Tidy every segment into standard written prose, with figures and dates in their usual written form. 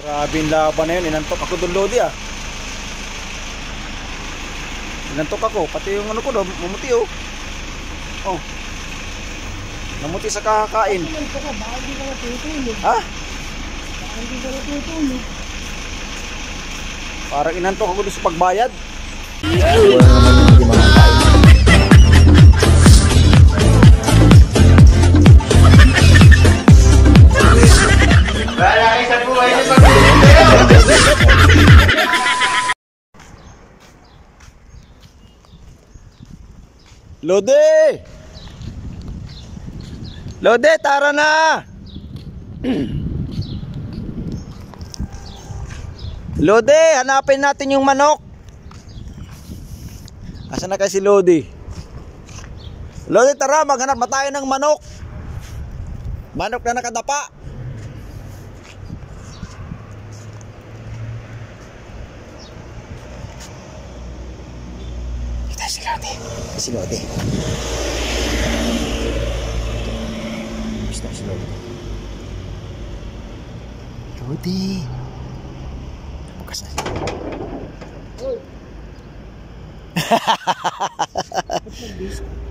Grabe yung laban na yun. Inantok ako doon, Lodi ah. Inantok ako. Pati yung ano ko doon, mamuti oh. Oh. Namuti sa kakakain. Baka hindi ka natutulog. Ha? Baka hindi ka natutulog. Parang inantok ako doon sa pagbayad. Wala kayo sa buhay niyo pag-ibig. Lodi! Lodi, tara na! Lodi, hanapin natin yung manok. Asan na kasi Lodi? Lodi, tara, maghanap na tayo ng manok. Manok na nakadapa. Kita si Lodi. Si Lodi. Gusto si Lodi. Lodi. Bukas na siya.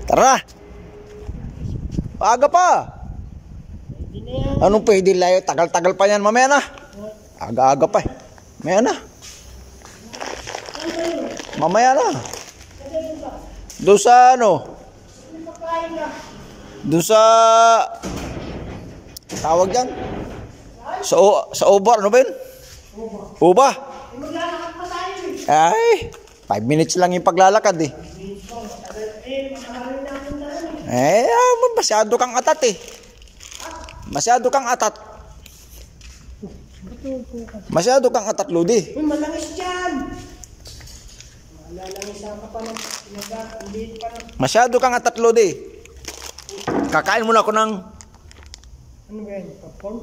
Tara. Aga pa. Anong pwede layo? Tagal-tagal pa yan. Mamaya na. Aga-aga pa eh. Mamaya na. Mamaya na. Doon sa ano? Doon sa tawag yan? Sa Oba. Ano ba yun? Oba. Ay, 5 minutes lang yung paglalakad eh. Masyado kang atat eh. Masyado kang atat. Masyado kang atat, Lodi. Malangis dyan. Malalangisa ka pa ng hindi pa ng... Masyado kang atat, Lodi. Kakain muna ako ng... Ano ba yan? Popcorn?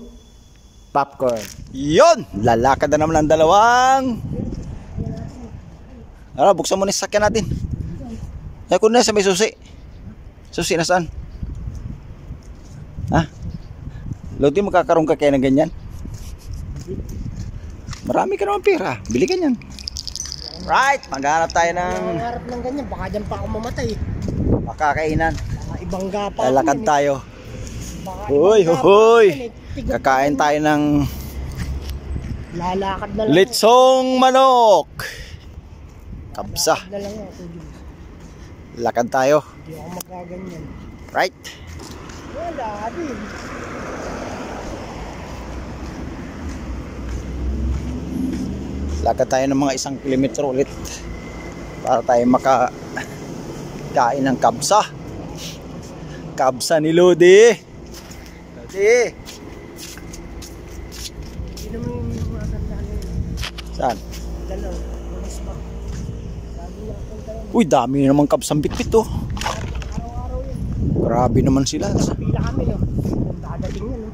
Popcorn. Yun! Lalakad na naman ang dalawang. Ara, buksan mo na yung sasakyan natin. Ay, kung na sa may susi. Susi na saan? Ha? Lodi, magkakaroon ka kaya ng ganyan? Marami ka naman pera. Bili ka niyan. Right, maghanap tayo ng... Nangarap ng ganyan, baka dyan pa ako mamatay. Makakainan. Baka ibangga pa. Lalakad tayo. Baka Hoy, ibangga pa hoy. ako, Kakain tayo ng... Lalakad na lang. Litsong manok. Kabsa. Lalakad na lang ako. Lakad tayo. Hindi ako magkaganyan. Right. Wala din. Lakad tayo ng mga 1 kilometro ulit para tayo makakain ng kabsa. Kabsa ni Lodi. Lodi. Hindi naman yung matandaan yun. Saan? Dalaw. Malis pa. Sabi na akong dalaw. Uy, dami naman kabsang bitbit oh. Araw-araw yun. Grabe naman sila. Pila kami no. Dadating yun no.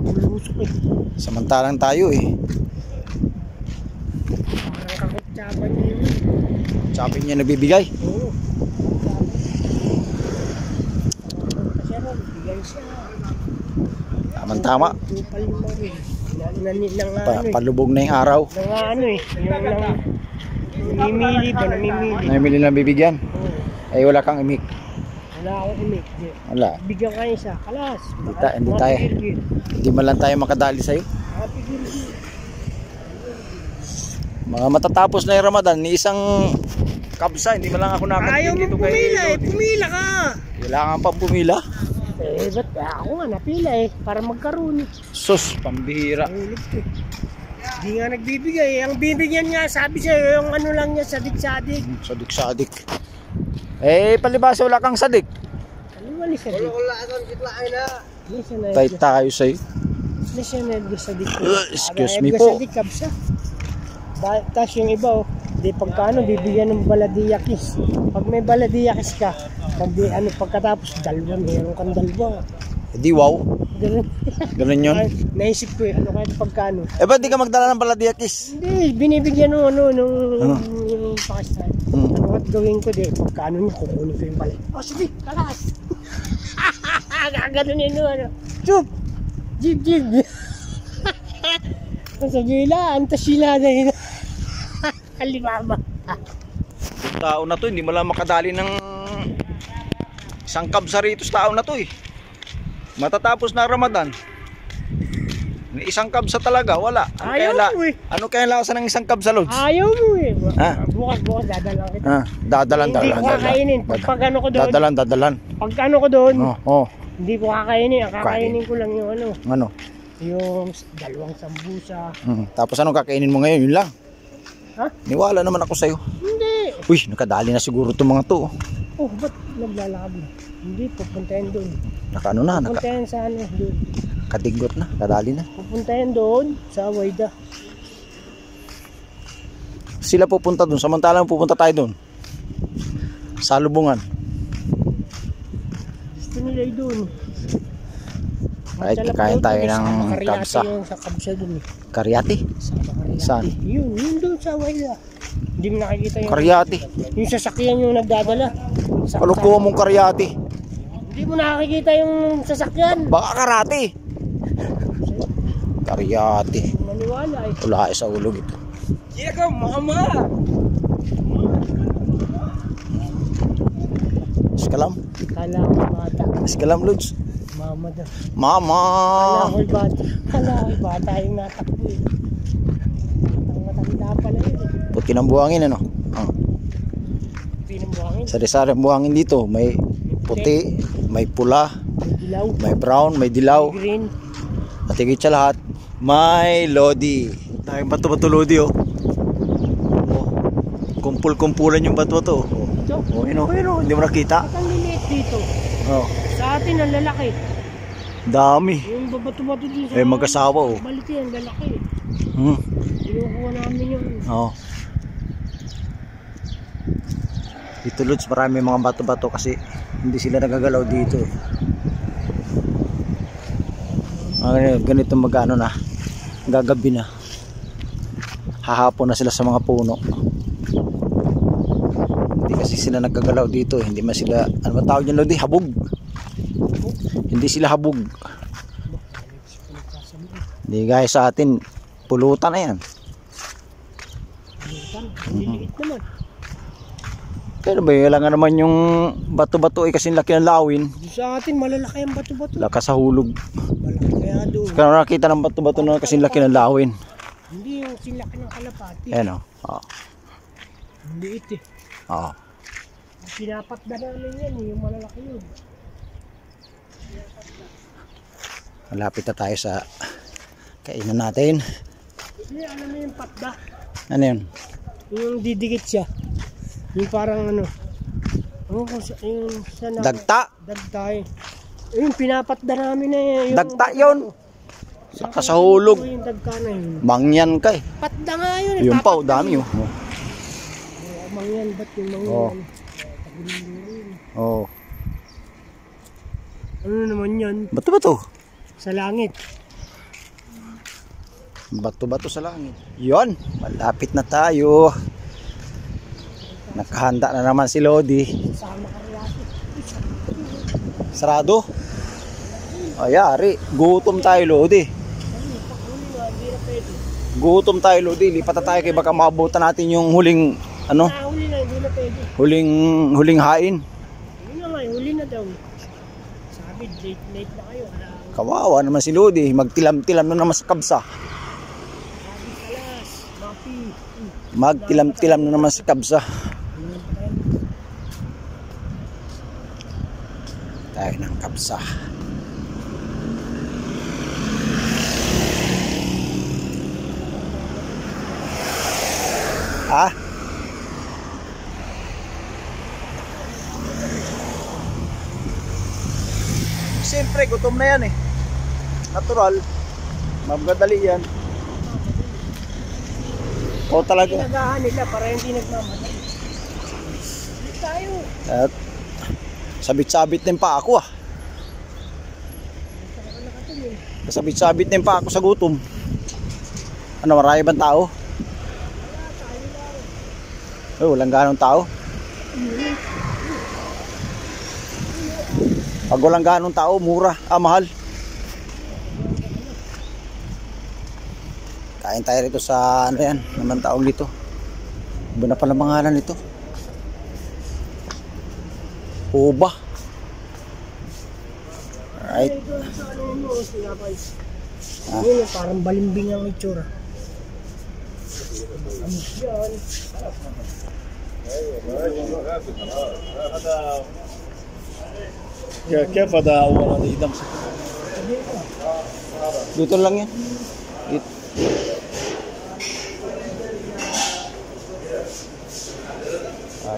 Bulusok eh. Samantalang tayo eh. Parang kakutsaba niya yun. Sabi niya nagbibigay. Oo. Kasi ron, bigay siya. Tama-tama. Tupal mo rin. Nang ano eh. Palubog na yung araw. Nang ano eh. Nang namimili ba? Namimili. Namimili lang bibigyan. Oo. Ay wala kang imik. Wala akong imik. Wala. Bigyan kayo siya. Kalas. Hindi tayo. Hindi man lang tayo makadali sa'yo. Mapigil-gil. Mga matatapos na yung Ramadan, ni isang kabsa, hindi man lang ako Ayaw nakatingin mo dito kay pumila eh. Lodi. Pumila ka. Kailangan pa pumila. Eh, ba't ako nga napila eh. Para magkaroon. Sus, pambihira. Ulit eh. Di nga nagbibigay. Ang bibigyan niya, sabi siya, yung ano lang niya, sadik-sadik. Sadik-sadik. Eh, palibasa wala kang sadik. Ano wali sadik? Tay tayo sa'yo. Ano siya nag-sadik? Excuse me po. Sadik kabsa. Tapos yung iba, di pagkano, bibigyan ng baladiyakis. Pag may baladiyakis ka, pagkatapos, dalawa, mayroon kang dalawa. Di wow. Ganun. Ganun yun. Ay, naisip ko ano kahit pagkano. Eh ba't di ka magdala ng baladiyakis? Hindi, binibigyan nung Pakistan. Ano at gawin ko di, pagkano niya, kukunin ko yung pala. Oh, sige, kalas! Gaganon yun, ano. Chup! Jib! Sa bila, antas sila na yun. Alibaba. Yung tao na to, hindi mo lang makadali ng isang kabsa rito sa tao na to eh. Matatapos na Ramadan. Isang kabsa talaga, wala. Ayaw mo eh. Ano kaya lasan ng isang kabsa, Lods? Ayaw mo eh. Ha? Bukas dadalang kita. Dadalan. Hindi ko kakainin. Pag ano ko doon. Dadalan. Pag ano ko doon. Oh. Hindi ko kakainin. Ang kakainin ko lang yung ano. Ano? Yung dalawang sambusa. Tapos anong kakainin mo ngayon? Yun lang. Ha? Niwala naman ako sa'yo. Hindi. Uy, nakadali na siguro itong mga to. Oh, ba't naglalakad na? Hindi, pupuntahin doon. Nakaano na, Pupuntahin sa ano doon. nakadigot na, kadali na. Pupuntahin doon sa Waida. Sila pupunta doon, samantalang pupunta tayo doon. Sa Lubungan. Gusto nila doon. Ay, kakain tayo ng kabsa. Sa kabsa doon eh. Karyati? Sa Karyati. Saan? Yun doon sa Waida. Hindi mo nakikita yung... Karyati? Yung sasakyan yung nagdadala. Kalukuha mong karyati. Hindi mo nakikita yung sasakyan. Baka karate. Karyati. Maniwala eh. Wala sa ulog ito. Ika, mama! Iskalam? Kala ko bata. Iskalam, Lods? Mama daw. Mama! Kala ko'y bata. Kala ko'y bata yung natakbo eh. Matanda pala yun eh. Puti ng buhangin, ano? Pinambuhangin. Sari-sari ang buhangin dito. May puti, may pula, Dilaw. may brown, may dilaw. Green. At higit sa lahat, may lodi. Tayong bato-bato lodi, oh. Kumpul-kumpulan yung bato-bato. Ito. Pero hindi mo nakita? Ang liliit dito. Oh. Sa atin ang lalaki. Dami. Yung babato-bato din sa... Mag-asawa, oh. Baliti ang lalaki. Hmm. Kinukuha namin yung... Oh. Dito, Lods, marami mga bato-bato kasi hindi sila nagagalaw dito. Ganito magano na. Gagabi na. Hahapon na sila sa mga puno. Hindi kasi sila nagagalaw dito. Hindi man sila, ano ba tawag yan, Lodi? Habog. Hindi sila habog. Hindi guys, sa atin pulutan na yan. Liliit naman. Pero ba, lang naman yung bato-bato ay kasi laki ng lawin. Sa atin malalaki ang bato-bato. Lakas sa hulog. Malaki kaya doon. Kaya nakakita ng bato-bato na kasi laki ng lawin. Hindi yung silaki ng kalapati. Ayan o. Oh. Liit eh. Oh. Pinapatda namin yan eh, yung malalaki yun. Malapit na tayo sa kainan natin. Hindi, alam mo yung patda. Ano yun? Yung didikit siya. Yung parang ano. Yung sa Dagta? Dagta eh. Yung pinapatda namin na yung Dagta yun. Lakas sa hulog. Yung dagta na yun. Mangyan ka eh. Patda nga yun eh. Yung pa, papatda dami yun. oh. Mangyan, ba't yung mangyan? Oh. Oh. Ano naman yan? Bato-bato. Sa langit. Bato-bato sa langit. Yun. Malapit na tayo. Nakahanda na naman si Lodi. Sama ka rin. Sarado. Ayari. Gutom tayo, Lodi. Gutom tayo, Lodi. Lipat na tayo kay baka maabutan natin yung huling ano? Huli na, hindi na pwede. Huling hain. Yun na nga, huli na daw. Sabi, late na kayo. Kawawa naman si Lodi. Magtilam-tilam na naman sa kabsa. Sabi, kalas, mapi. Magtilam-tilam na naman sa kabsa. Tayo ng kabsa. Ah? Siyempre, gutom na yan eh. Natural. Magadali yan. O talaga. Pinagahan nila para hindi nagmamadali. Hindi tayo. At sabit-sabit din pa ako ah. Sabit-sabit din pa ako sa gutom. Ano, marami bang tao? Oh, walang ganong tao. Pag walang ganong tao, mura. Mahal. Kain tayo rito sa ano yan, naman tawag dito. Iba na pala pangalan nito. Uba. Alright. Yun, parang balimbing ang itsura. Ano yan? كيف هذا أول هذا يدمس Dito lang yan. Dito.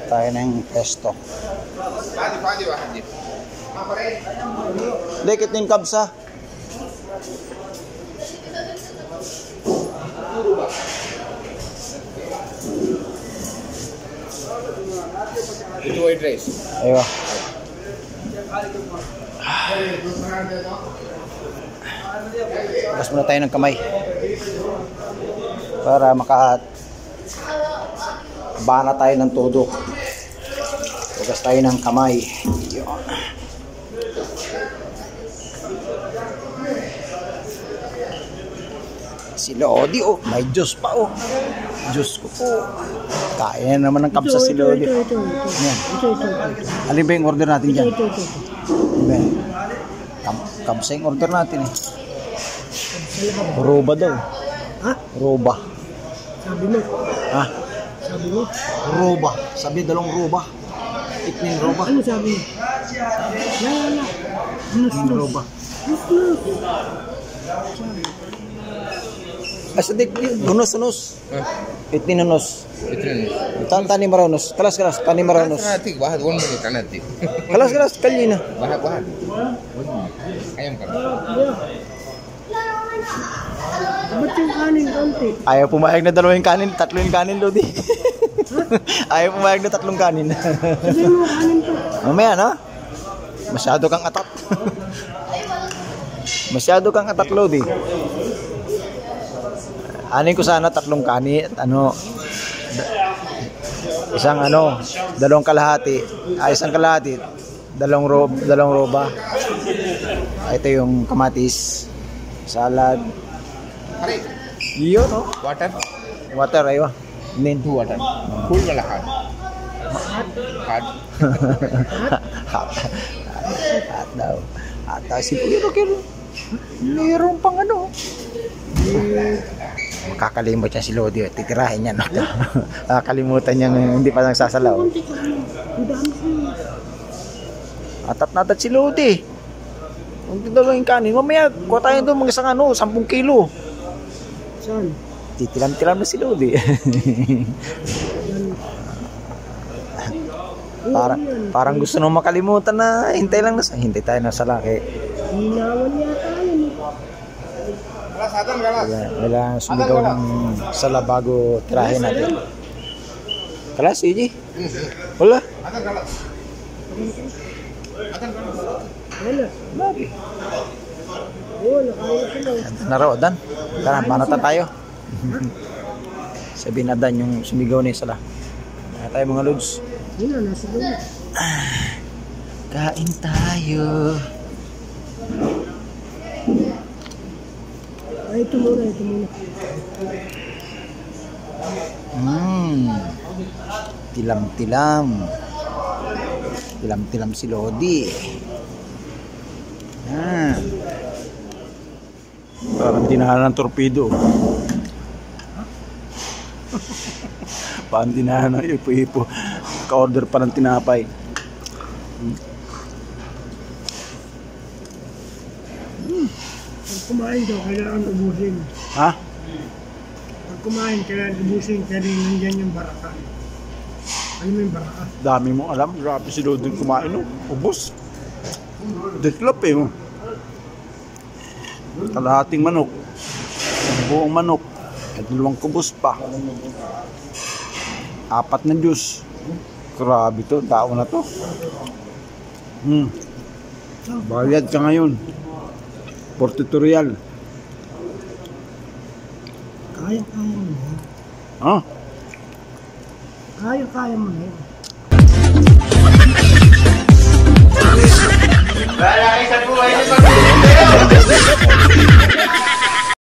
Tayo na yung pesto. Dekit yung kabsa. Itu white rice. Aywa. Bukas muna tayo ng kamay para bana tayo ng todo. Bukas tayo ng kamay. Yun. Si Lodi oh, may juice pa oh. Juice ko po. Kaya naman ng kapsa si Lodi. Ito. Yan. Ito. Alin ba yung order natin dyan? Ito. Ben, kamsa yung order natin eh. Roba daw. Ha? Roba. Sabi mo. Ha? Sabi mo. Roba. Sabi dalawang roba. Itning roba. Ano sabi mo? Wala. Itning roba. Asa dik gunos. Itning nunos. Tani maranos. Kalas tani maranos. Natik bahad 1 minute natik. Kalas kalina. Bahad. Ayam kan. Ba't yung kanin konti? Ayaw pumayag na dalawang kanin, tatlo yung kanin, Lodi. Ayaw pumayag na tatlong kanin. Sabi mo kanin to. Mamaya na. Masyado kang atat. Masyado kang atat, Lodi. Anin ko sana tatlong kanin, isang dalawang kalahati, isang kalahati, dalawang roba. Ito yung kamatis, salad. Yun oh. Water aywa. Nin Water. Full wala hard. Hard. At daw. At si Kiro. Meron pang makakalimot niya si Lodi. Titirahin niya. Nakakalimutan niya hindi pa nagsasalaw. Atat si Lodi. Kung dalawang kanin, mamaya kuha tayo doon mga isang 10 kilo. Saan? Titilam-tilam na si Lodi. Parang gusto nung makalimutan na hintay tayo na sa laki. Hinawan yata yun. Wala sumigaw ng sala bago tirahin natin. Kalas, Iji? Wala. Wala. Naro, Dan. Tara, panata tayo. Sabi na Dan yung sumigaw na yung sala. Kaya tayo mga lods. Yun na, nasa doon. Kain tayo. Ay, ito muna. Tilam si Lodi. Parang tinahan ng torpedo. Parang tinahan ng ipo-ipo. Ka-order pa ng tinapay. Pag kumain daw, kailangan ubusin. Ha? Pag kumain, kailangan ubusin. Kaya rin nandiyan yung baraka. Alam mo yung baraka? Dami mong alam. Grabe si Lodi kumain. Ubus. Detlop eh. Kalahating manok. Buong manok. At 2 kubos pa. 4 na juice. Grabe to. Tao na to. Bayad ka ngayon. For tutorial. Kaya mo na yun. Ha? Kaya mo na yun. Wala kayo sa buhay ni Pag-ibig.